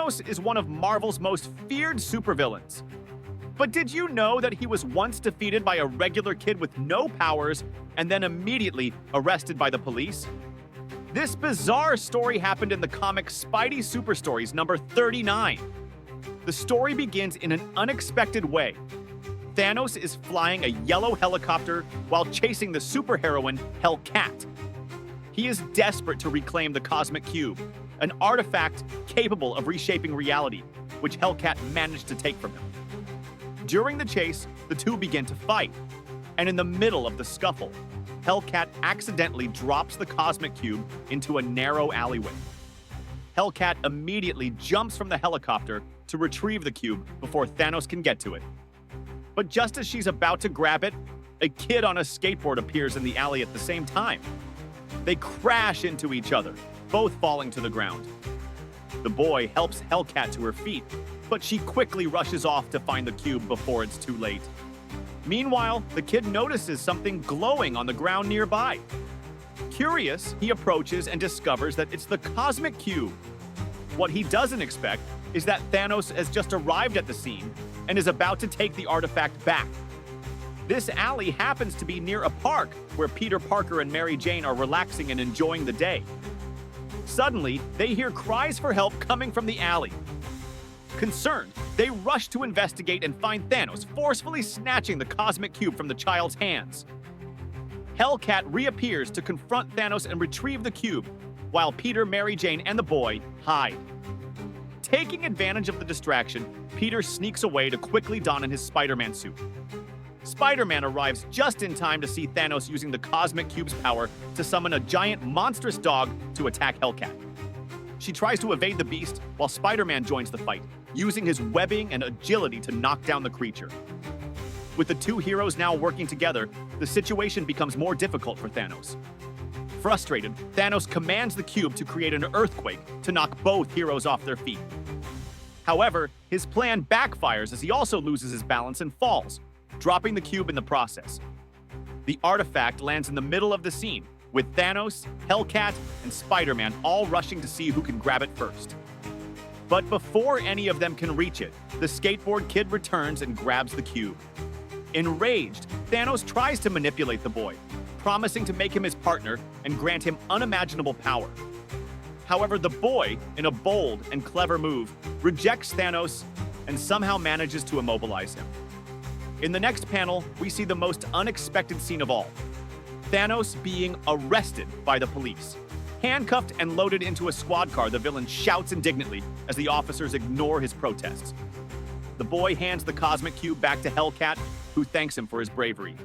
Thanos is one of Marvel's most feared supervillains. But did you know that he was once defeated by a regular kid with no powers and then immediately arrested by the police? This bizarre story happened in the comic Spidey Super Stories number 39. The story begins in an unexpected way. Thanos is flying a yellow helicopter while chasing the superheroine Hellcat. He is desperate to reclaim the Cosmic Cube, an artifact capable of reshaping reality, which Hellcat managed to take from him. During the chase, the two begin to fight, and in the middle of the scuffle, Hellcat accidentally drops the Cosmic Cube into a narrow alleyway. Hellcat immediately jumps from the helicopter to retrieve the cube before Thanos can get to it. But just as she's about to grab it, a kid on a skateboard appears in the alley at the same time. They crash into each other, both falling to the ground. The boy helps Hellcat to her feet, but she quickly rushes off to find the cube before it's too late. Meanwhile, the kid notices something glowing on the ground nearby. Curious, he approaches and discovers that it's the Cosmic Cube. What he doesn't expect is that Thanos has just arrived at the scene and is about to take the artifact back. This alley happens to be near a park where Peter Parker and Mary Jane are relaxing and enjoying the day. Suddenly, they hear cries for help coming from the alley. Concerned, they rush to investigate and find Thanos forcefully snatching the Cosmic Cube from the child's hands. Hellcat reappears to confront Thanos and retrieve the cube, while Peter, Mary Jane, and the boy hide. Taking advantage of the distraction, Peter sneaks away to quickly don in his Spider-Man suit. Spider-Man arrives just in time to see Thanos using the Cosmic Cube's power to summon a giant monstrous dog to attack Hellcat. She tries to evade the beast while Spider-Man joins the fight, using his webbing and agility to knock down the creature. With the two heroes now working together, the situation becomes more difficult for Thanos. Frustrated, Thanos commands the cube to create an earthquake to knock both heroes off their feet. However, his plan backfires as he also loses his balance and falls, dropping the cube in the process. The artifact lands in the middle of the scene, with Thanos, Hellcat, and Spider-Man all rushing to see who can grab it first. But before any of them can reach it, the skateboard kid returns and grabs the cube. Enraged, Thanos tries to manipulate the boy, promising to make him his partner and grant him unimaginable power. However, the boy, in a bold and clever move, rejects Thanos and somehow manages to immobilize him. In the next panel, we see the most unexpected scene of all: Thanos being arrested by the police. Handcuffed and loaded into a squad car, the villain shouts indignantly as the officers ignore his protests. The boy hands the Cosmic Cube back to Hellcat, who thanks him for his bravery.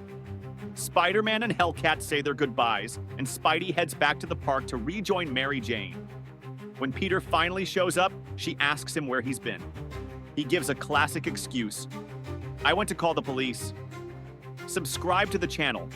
Spider-Man and Hellcat say their goodbyes, and Spidey heads back to the park to rejoin Mary Jane. When Peter finally shows up, she asks him where he's been. He gives a classic excuse: "I went to call the police." Subscribe to the channel